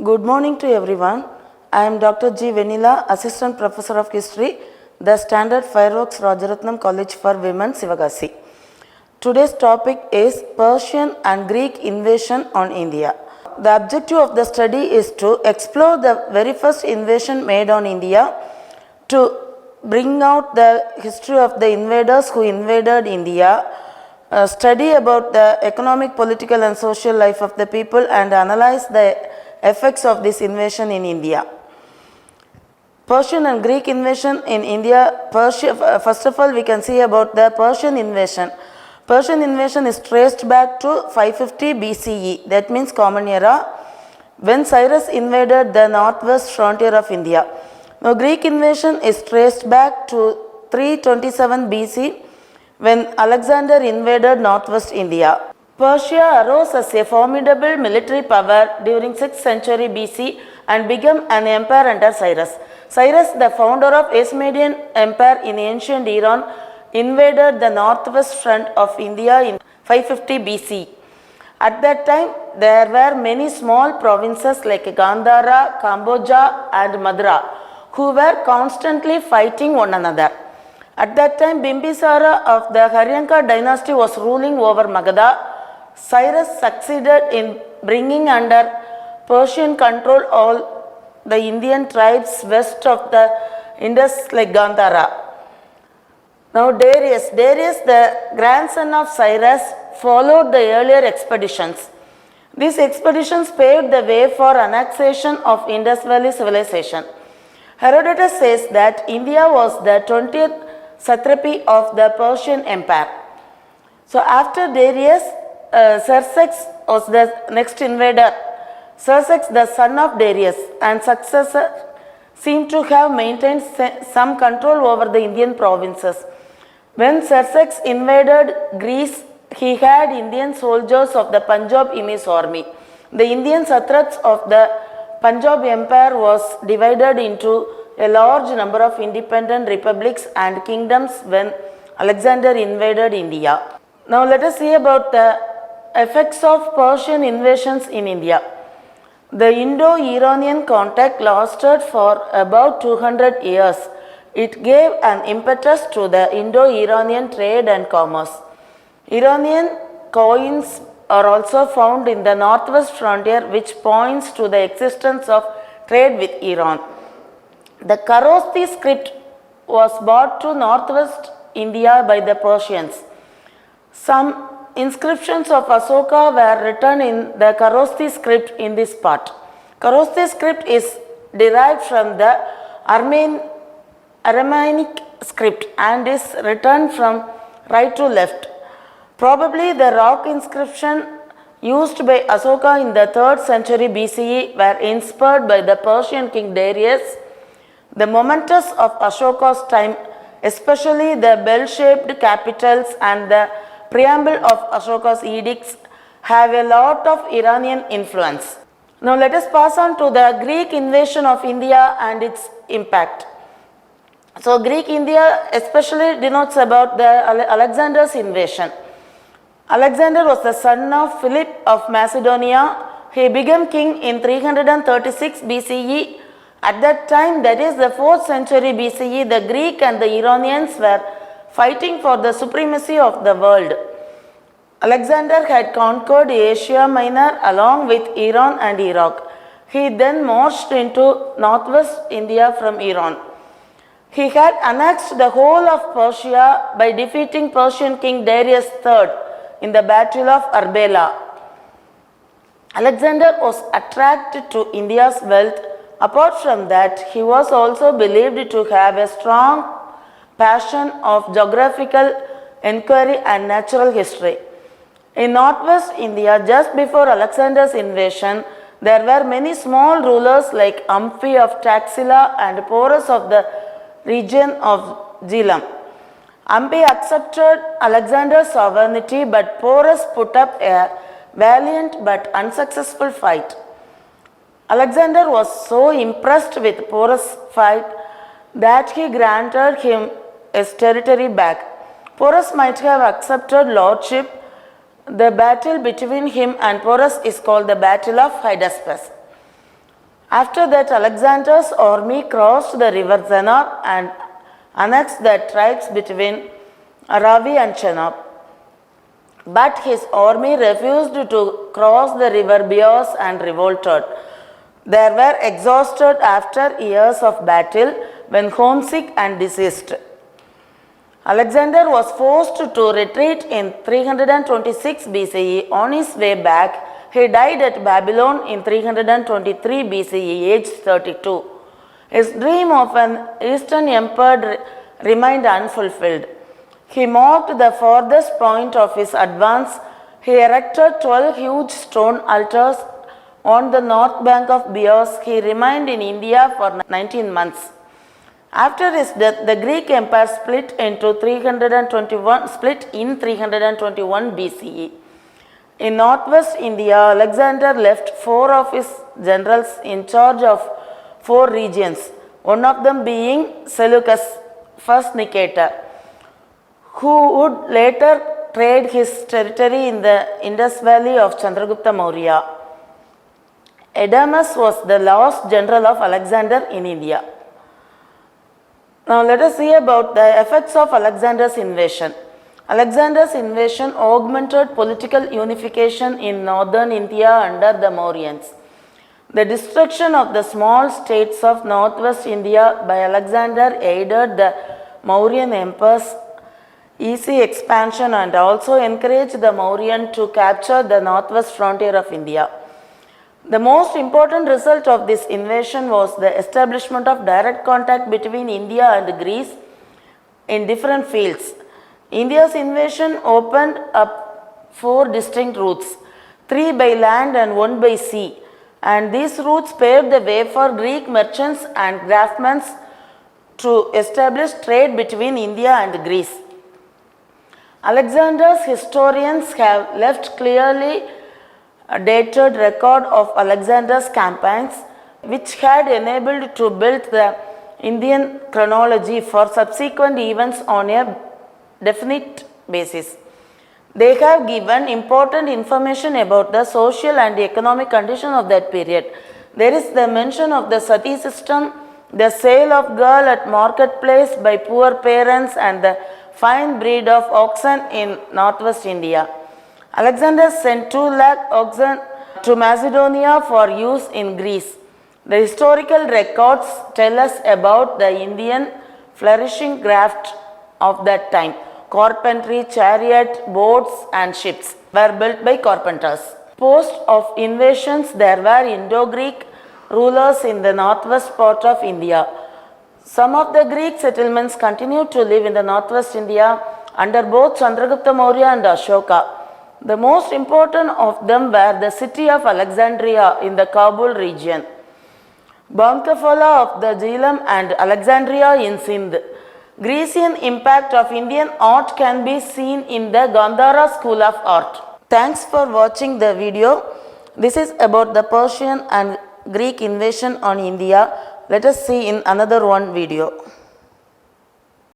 Good morning to everyone. I am Dr.G.Vennila, Assistant Professor of History, the Standard Fireworks Rajaratnam College for Women, Sivagasi. Today's topic is Persian and Greek invasion on India. The objective of the study is to explore the very first invasion made on India, to bring out the history of the invaders who invaded India, study about the economic, political and social life of the people, and analyze the effects of this invasion in India. Persian and Greek invasion in India. First of all, we can see about the Persian invasion. Persian invasion is traced back to 550 BCE, that means Common Era, when Cyrus invaded the northwest frontier of India. Now, Greek invasion is traced back to 327 BC, when Alexander invaded northwest India. Persia arose as a formidable military power during 6th century BC and became an empire under Cyrus. Cyrus, the founder of Asmodean Empire in ancient Iran, invaded the northwest front of India in 550 BC. At that time, there were many small provinces like Gandhara, Cambodia and Madra, who were constantly fighting one another. At that time, Bimbisara of the Haryanka dynasty was ruling over Magadha. Cyrus succeeded in bringing under Persian control all the Indian tribes west of the Indus like Gandhara. Now Darius, the grandson of Cyrus, followed the earlier expeditions. These expeditions paved the way for annexation of Indus Valley civilization. Herodotus says that India was the 20th satrapy of the Persian Empire. So after Darius, Xerxes was the next invader. Xerxes, the son of Darius and successor, seemed to have maintained some control over the Indian provinces. When Xerxes invaded Greece, he had Indian soldiers of the Punjab in his army. The Indian satraps of the Punjab Empire was divided into a large number of independent republics and kingdoms when Alexander invaded India. Now let us see about the effects of Persian invasions in India. The Indo-Iranian contact lasted for about 200 years. It gave an impetus to the Indo-Iranian trade and commerce. Iranian coins are also found in the northwest frontier, which points to the existence of trade with Iran. The Kharosthi script was brought to northwest India by the Persians. Some inscriptions of Asoka were written in the Kharosthi script in this part. Kharosthi script is derived from the Aramaic script and is written from right to left. Probably the rock inscription used by Asoka in the 3rd century BCE were inspired by the Persian king Darius. The mementos of Ashoka's time, especially the bell-shaped capitals and the preamble of Ashoka's edicts, have a lot of Iranian influence. Now let us pass on to the Greek invasion of India and its impact. So Greek India especially denotes about the Alexander's invasion. Alexander was the son of Philip of Macedonia. He became king in 336 BCE. At that time, that is the 4th century BCE, the Greek and the Iranians were fighting for the supremacy of the world. Alexander had conquered Asia Minor along with Iran and Iraq. He then marched into northwest India from Iran. He had annexed the whole of Persia by defeating Persian king Darius III in the Battle of Arbela. Alexander was attracted to India's wealth. Apart from that, he was also believed to have a strong passion of geographical inquiry and natural history. In northwest India, just before Alexander's invasion, there were many small rulers like Amphi of Taxila and Porus of the region of Jhelum. Amphi accepted Alexander's sovereignty, but Porus put up a valiant but unsuccessful fight. Alexander was so impressed with Porus' fight that he granted him his territory back. Porus might have accepted lordship. The battle between him and Porus is called the Battle of Hydaspes. After that, Alexander's army crossed the river Zanab and annexed the tribes between Ravi and Chenab. But his army refused to cross the river Beos and revolted. They were exhausted after years of battle when homesick and diseased. Alexander was forced to retreat in 326 BCE. On his way back, he died at Babylon in 323 BCE, aged 32. His dream of an Eastern empire remained unfulfilled. He marked the farthest point of his advance. He erected 12 huge stone altars on the north bank of Beos. He remained in India for 19 months. After his death, the Greek empire split in 321 BCE. In northwest India, Alexander left 4 of his generals in charge of 4 regions, one of them being Seleucus, first Nicator, who would later trade his territory in the Indus Valley of Chandragupta Maurya. Adamas was the last general of Alexander in India. Now let us see about the effects of Alexander's invasion. Alexander's invasion augmented political unification in northern India under the Mauryans. The destruction of the small states of northwest India by Alexander aided the Mauryan empire's easy expansion and also encouraged the Mauryan to capture the northwest frontier of India. The most important result of this invasion was the establishment of direct contact between India and Greece in different fields. India's invasion opened up 4 distinct routes, 3 by land and 1 by sea, and these routes paved the way for Greek merchants and craftsmen to establish trade between India and Greece. Alexander's historians have left clearly dated record of Alexander's campaigns, which had enabled to build the Indian chronology for subsequent events on a definite basis. They have given important information about the social and economic condition of that period. There is the mention of the sati system, the sale of girl at marketplace by poor parents, and the fine breed of oxen in northwest India. Alexander sent 2 lakh oxen to Macedonia for use in Greece. The historical records tell us about the Indian flourishing craft of that time. Carpentry, chariot, boats and ships were built by carpenters. Post of invasions, there were Indo-Greek rulers in the northwest part of India. Some of the Greek settlements continued to live in the northwest India under both Chandragupta Maurya and Ashoka. The most important of them were the city of Alexandria in the Kabul region, Bankafala of the Jhelum and Alexandria in Sindh. Grecian impact of Indian art can be seen in the Gandhara school of art. Thanks for watching the video. This is about the Persian and Greek invasion on India. Let us see in another one video.